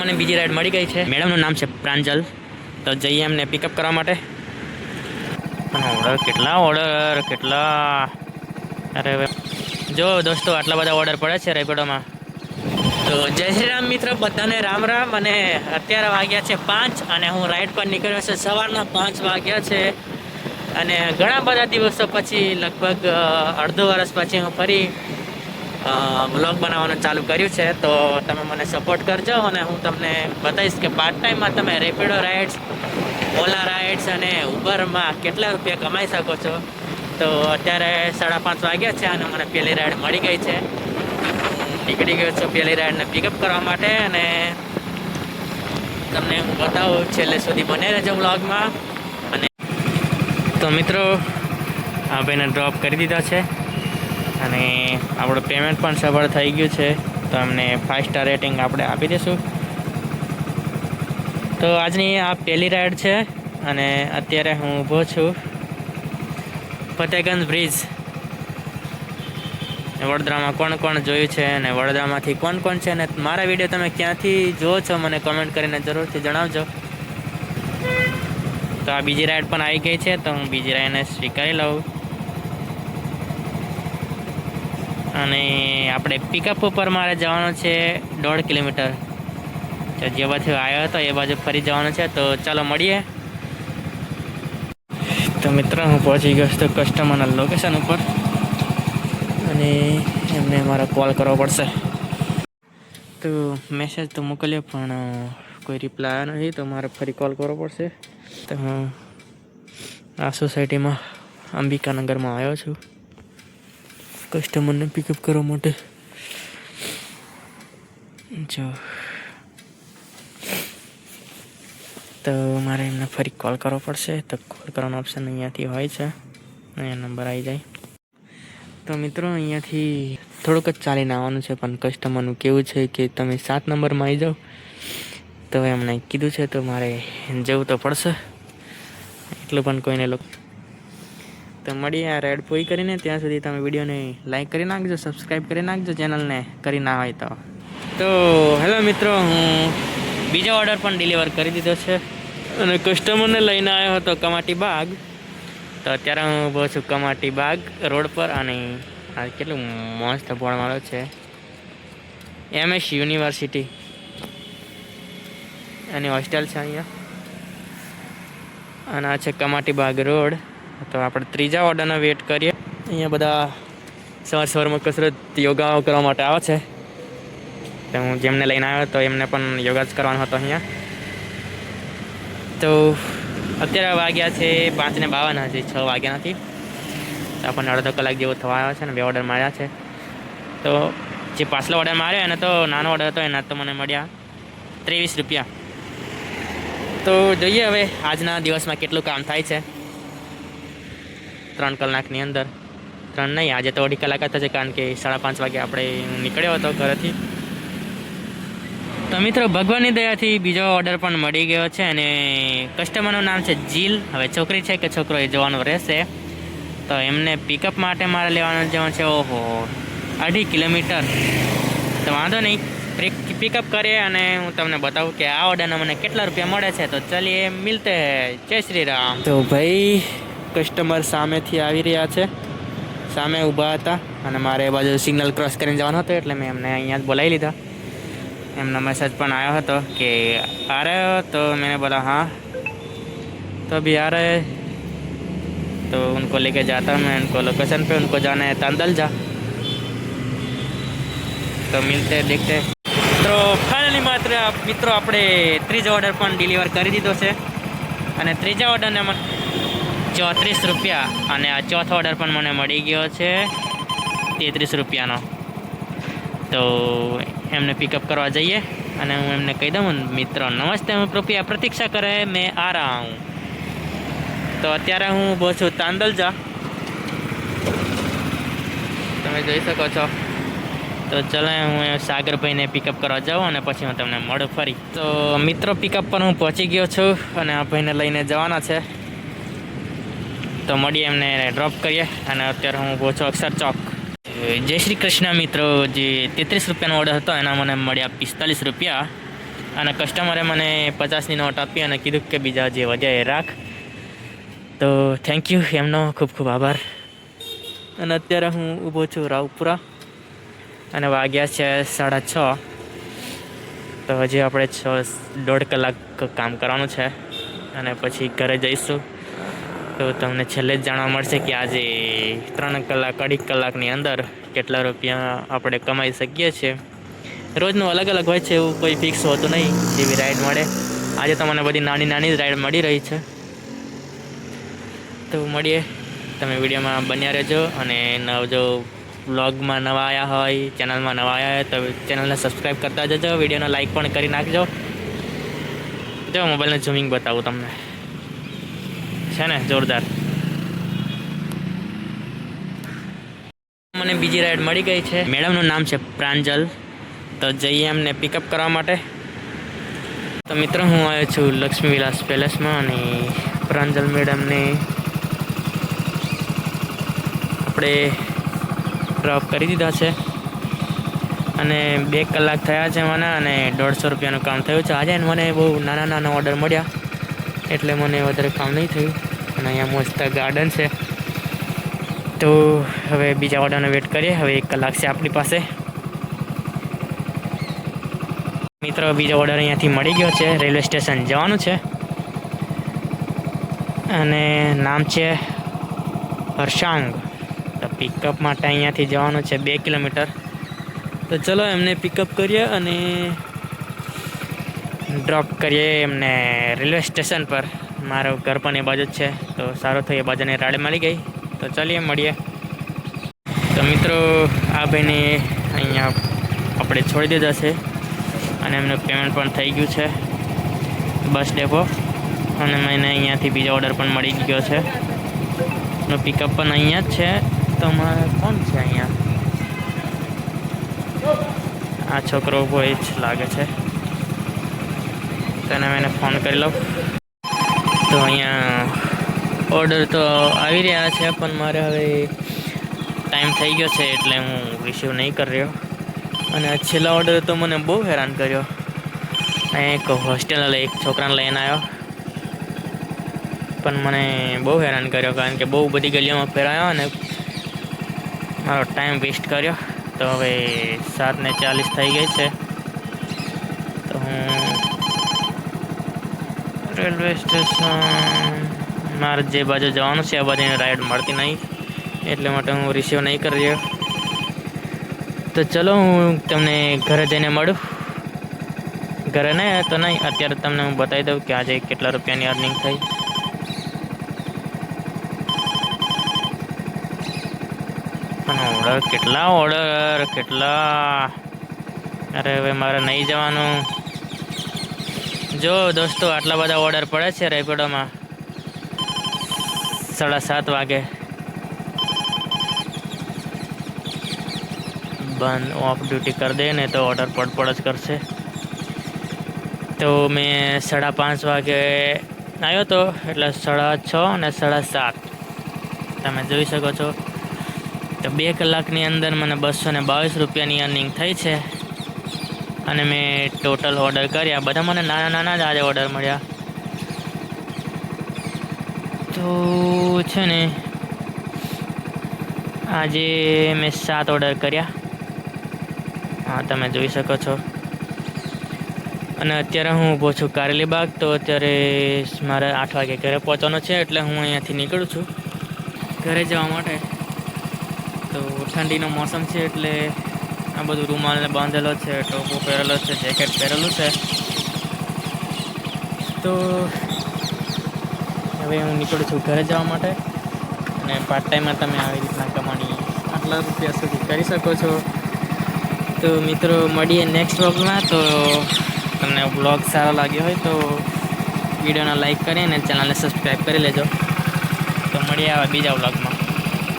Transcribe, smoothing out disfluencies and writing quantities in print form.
મને બીજી રાઈડ મળી ગઈ છે. મેડમનું નામ છે પ્રાંજલ. તો જઈએ એમને પિકઅપ કરવા માટે. ઓર્ડર કેટલા અરે જો દોસ્તો આટલા બધા ઓર્ડર પડે છે રેપિડોમાં. તો જય શ્રી રામ મિત્રો, બધાને રામ રામ. અને અત્યારે વાગ્યા છે 5 અને હું રાઈડ પર નીકળ્યો છે. સવારના 5 વાગ્યા છે અને ઘણા બધા દિવસો પછી, લગભગ અડધો વર્ષ પછી હું ફરી બ્લોગ બનાવવાનું ચાલુ કર્યું છે. તો તમે મને સપોર્ટ કરજો અને હું તમને બતાવીશ કે પાર્ટ ટાઈમમાં તમે રેપિડો રાઇડ્સ, ઓલા રાઇડ્સ અને ઉબરમાં કેટલા રૂપિયા કમાઈ શકો છો. તો અત્યારે 5:30 વાગ્યા છે અને મને પહેલી રાઈડ મળી ગઈ છે. નીકળી ગયો છું પહેલી રાઈડને પિકઅપ કરવા માટે અને તમને હું બતાવું, છેલ્લે સુધી બને રહેજો વ્લોગમાં. અને તો મિત્રો, આ ભાઈને ડ્રોપ કરી દીધા છે અને આપણું પેમેન્ટ પણ સફળ થઈ ગયું છે. તો અમને 5 સ્ટાર રેટિંગ આપણે આપી દઈશું. તો આજની આ પહેલી રાઈડ છે અને અત્યારે હું ઊભો છું ફતેગંજ બ્રિજ. વડોદરામાં કોણ કોણ જોયું છે અને વડોદરામાંથી કોણ કોણ છે અને મારા વિડીયો તમે ક્યાંથી જુઓ છો મને કમેન્ટ કરીને જરૂરથી જણાવજો. તો આ બીજી રાઈડ પણ આવી ગઈ છે, તો હું બીજી રાઈડને સ્વીકારી લઉં. અને આપણે પિકઅપ ઉપર મારે જવાનું છે 1.5 કિલોમીટર. તો જે બાજુ આવ્યો હતો એ બાજુ ફરી જવાનું છે. તો ચાલો મળીએ. તો મિત્રો, હું પહોંચી ગયો છું કસ્ટમરના લોકેશન ઉપર અને એમને મારે કોલ કરવો પડશે. તો મેસેજ તો મોકલ્યો પણ કોઈ રિપ્લાય આવ્યો નથી, તો મારે ફરી કોલ કરવો પડશે. તો હું આ સોસાયટીમાં અંબિકાનગરમાં આવ્યો છું કસ્ટમરને પિકઅપ કરવા માટે. જો તો મારે એમને ફરી કોલ કરવો પડશે. તો કોલ કરવાનો ઓપ્શન અહીંયાથી હોય છે, અહીંયા નંબર આવી જાય. તો મિત્રો, અહીંયાથી થોડુંક જ ચાલીને આવવાનું છે, પણ કસ્ટમરનું કેવું છે કે તમે 7 નંબરમાં આવી જાઓ. તો એમણે કીધું છે તો મારે જવું તો પડશે. એટલું પણ કોઈને તો મળીએ આ રાઈડ પૂરી કરીને. ત્યાં સુધી તમે વિડીયોને લાઈક કરી નાખજો, સબસ્ક્રાઈબ કરી નાખજો ચેનલને, કરી ના હોય તો. તો હેલો મિત્રો, હું બીજો ઓર્ડર પણ ડિલિવર કરી દીધો છે અને કસ્ટમરને લઈને આવ્યો હતો કમાટી બાગ. તો અત્યારે હું ઊભો છું કમાટી બાગ રોડ પર અને આ કેટલું મસ્ત બોર્ડ માર્યો છે MS યુનિવર્સિટી એની હોસ્ટેલ છે અહીંયા. અને આ છે કમાટી બાગ રોડ. તો આપણે ત્રીજા ઓર્ડરનો વેટ કરીએ. અહીંયા બધા સવારમાં કસરત યોગા કરવા માટે આવે છે. તો હું જેમને લઈને આવ્યો તો એમને પણ યોગા જ કરવાનો હતો અહીંયા. તો અત્યારે વાગ્યા છે 5:52, હજી 6 વાગ્યા નથી. તો આપણને અડધો કલાક જેવો થવા આવ્યો છે ને 2 ઓર્ડર માર્યા છે. તો જે પાછલો ઓર્ડર માર્યો એને તો નાનો ઓર્ડર હતો, એના તો મને મળ્યા 23 રૂપિયા. તો જોઈએ હવે આજના દિવસમાં કેટલું કામ થાય છે 3 કલાકની અંદર. 3 નહીં, આજે તો 2.5 કલાક જ થશે, કારણ કે 5:30 વાગે આપણે નીકળ્યો હતો ઘરેથી. તો મિત્રો, ભગવાનની દયાથી બીજો ઓર્ડર પણ મળી ગયો છે અને કસ્ટમરનું નામ છે જીલ. હવે છોકરી છે કે છોકરો એ જોવાનું રહેશે. તો એમને પિકઅપ માટે મારે લેવાનું જવાનું છે 2.5 કિલોમીટર. તો વાંધો નહીં, પિકઅપ કરીએ અને હું તમને બતાવું કે આ ઓર્ડરના મને કેટલા રૂપિયા મળે છે. તો ચલીએ મિલતે. જય શ્રી રામ. તો ભાઈ, કસ્ટમર સામેથી આવી રહ્યા છે, સામે ઊભા હતા અને મારે એ બાજુ સિગ્નલ ક્રોસ કરીને જવાનું હતું, એટલે મેં એમને અહીંયા જ બોલાવી લીધા. એમનો મેसेज પણ આવ્યો હતો કે आ रहे हो, तो मैंने बोला हाँ, तो अभी आ रहे हैं. तो उनको लेके जाता हूँ मैं उनको लोकेशन पे. उनको जाना है तांदलजा. तो मिलते देखते. તો ફાઇનલી મિત્રો આપણે ત્રીજો ઓર્ડર પણ ડિલિવર કરી દીધો છે અને ત્રીજા ઓર્ડરને મને 34 રૂપિયા અને આ ચોથો ઓર્ડર પણ મને મળી ગયો છે 33 રૂપિયાનો. તો એમને પિકઅપ કરવા જઈએ અને હું એમને કહી દઉં, મિત્રો નમસ્તે, હું કૃપયા પ્રતીક્ષા કરે, મેં આ રહા હું. તો અત્યારે હું ઊભો છું તાંદલજા, તમે જોઈ શકો છો. તો ચલો હું સાગરભાઈને પિકઅપ કરવા જાઉં અને પછી હું તમને મળું ફરી. તો મિત્રો, પિકઅપ પર હું પહોંચી ગયો છું અને આ ભાઈને લઈને જવાના છે. તો મળીએ, એમને ડ્રોપ કરીએ. અને અત્યારે હું ઊભો છું અક્ષર ચોક. જય શ્રી કૃષ્ણ મિત્રો, જે 33 રૂપિયાનો ઓર્ડર હતો એના મને મળ્યા 45 રૂપિયા. અને કસ્ટમરે મને 50ની નોટ આપી અને કીધું કે બીજા જે વધ્યા એ રાખ. તો થેન્ક યુ, એમનો ખૂબ ખૂબ આભાર. અને અત્યારે હું ઊભો છું રાવપુરા અને વાગ્યા છે 6:30. તો હજી આપણે 1.5 કલાક કામ કરવાનું છે અને પછી ઘરે જઈશું. તો તમને છેલ્લે જ જાણવા મળશે કે આજે 3 કલાક 2.5 કલાકની અંદર કેટલા રૂપિયા આપણે કમાઈ શકીએ છીએ. રોજનું અલગ અલગ હોય છે, એવું કોઈ ફિક્સ હોતું નહીં જેવી રાઈડ મળે. આજે તો મને બધી નાની નાની જ રાઈડ મળી રહી છે. તો મળીએ, તમે વિડીયોમાં બન્યા રહેજો. અને જો વ્લોગમાં નવા આવ્યા હોય, ચેનલમાં નવા આવ્યા હોય તો ચેનલને સબસ્ક્રાઈબ કરતા જજો. વિડીયોને લાઈક પણ કરી નાખજો. જો મોબાઈલનું ઝૂમિંગ બતાવું તમને, છે ને જોરદાર. મને બીજી રાઈડ મળી ગઈ છે. મેડમનું નામ છે પ્રાંજલ. તો જઈએ એમને પિકઅપ કરવા માટે. તો મિત્રો, હું આવ્યો છું લક્ષ્મી વિલાસ પેલેસમાં અને પ્રાંજલ મેડમને આપણે ડ્રોપ કરી દીધા છે. અને 2 કલાક થયા છે મને, અને 150 રૂપિયાનું કામ થયું છે. આજે મને બહુ નાના નાના ઓર્ડર મળ્યા એટલે મને વધારે કામ નહીં થયું. અને અહીંયા મસ્ત ગાર્ડન છે. તો હવે બીજા ઓર્ડરનો વેટ કરીએ. હવે 1 કલાક છે આપણી પાસે. મિત્રો, બીજો ઓર્ડર અહીંયાથી મળી ગયો છે. રેલવે સ્ટેશન જવાનું છે અને નામ છે હર્ષાંગ. તો પિકઅપ માટે અહીંયાથી જવાનું છે 2 કિલોમીટર. તો ચલો એમને પિકઅપ કરીએ અને ડ્રોપ કરીએ એમને રેલવે સ્ટેશન પર. મારું ઘર પણ એ બાજુ જ છે, તો સારું થયું એ બાજુની રાડે મળી ગઈ. તો ચાલીએ, મળીએ. તો મિત્રો, આ ભાઈને અહીંયા આપણે છોડી દીધા છે અને એમનું પેમેન્ટ પણ થઈ ગયું છે બસ ડેપો. અને મને અહીંયાથી બીજો ઓર્ડર પણ મળી ગયો છે. એનું પિકઅપ પણ અહીંયા જ છે. તમારે કોણ છે અહીંયા? આ છોકરો કોઈ જ લાગે છે. તેને મેં ફોન કરી લઉં. તો અહીંયા ઓર્ડર તો આવી રહ્યા છે, પણ મારે હવે ટાઈમ થઈ ગયો છે એટલે હું રિસીવ નહીં કરી રહ્યો. અને આ છેલ્લા ઓર્ડર તો મને બહુ હેરાન કર્યો. એક હોસ્ટેલ એક છોકરાને લઈને આવ્યો, પણ મને બહુ હેરાન કર્યો, કારણ કે બહુ બધી ગલીઓમાં ફેરાયો અને મારો ટાઈમ વેસ્ટ કર્યો. તો હવે 7:40 થઈ ગઈ છે. તો હું રેલવે સ્ટેશન, મારે જે બાજુ જવાનું છે આ બાજુની રાઈડ મળતી નહીં, એટલે માટે હું રિસીવ નહીં કરી રહ્યો. તો ચલો, હું તમને ઘરે જઈને મળું. ઘરે નહીં તો નહીં, અત્યારે તમને હું બતાવી દઉં કે આજે કેટલા રૂપિયાની અર્નિંગ થઈ. પણ ઓર્ડર કેટલા. અરે હવે મારે નહીં જવાનું. જો દોસ્તો, આટલા બધા ઓર્ડર પડે છે રેપિડોમાં 7:30 વાગે. બંધ ઓફ ડ્યુટી કરી દે ને તો ઓર્ડર પડપડ જ કરશે. તો મેં 5:30 વાગે આવ્યો હતો, એટલે 6:30 અને 7:30 તમે જોઈ શકો છો. તો 2 કલાકની અંદર મને 222 રૂપિયાની અર્નિંગ થઈ છે. અને મેં ટોટલ ઓર્ડર કર્યા, બધા મને નાના નાના જ આજે ઓર્ડર મળ્યા. તો છે ને, આજે મેં 7 ઓર્ડર કર્યા. હા, તમે જોઈ શકો છો. અને અત્યારે હું ઊભો છું કારેલીબાગ. તો અત્યારે મારે 8 વાગે ઘરે પહોંચવાનું છે, એટલે હું અહીંયાથી નીકળું છું ઘરે જવા માટે. તો ઠંડીનો મોસમ છે એટલે આ બધું રૂમાલને બાંધેલો છે, ટોપો પહેરેલો છે, જેકેટ પહેરેલું છે. તો હવે હું નીકળું છું ઘરે જવા માટે. અને પાર્ટ ટાઈમમાં તમે આવી રીતના કમાણી આટલા રૂપિયા સુધી કરી શકો છો. તો મિત્રો, મળીએ નેક્સ્ટ વ્લોગમાં. તો તમને વ્લોગ સારો લાગ્યો હોય તો વિડીયોને લાઈક કરી અને ચેનલને સબસ્ક્રાઈબ કરી લેજો. તો મળીએ આવા બીજા વ્લોગમાં.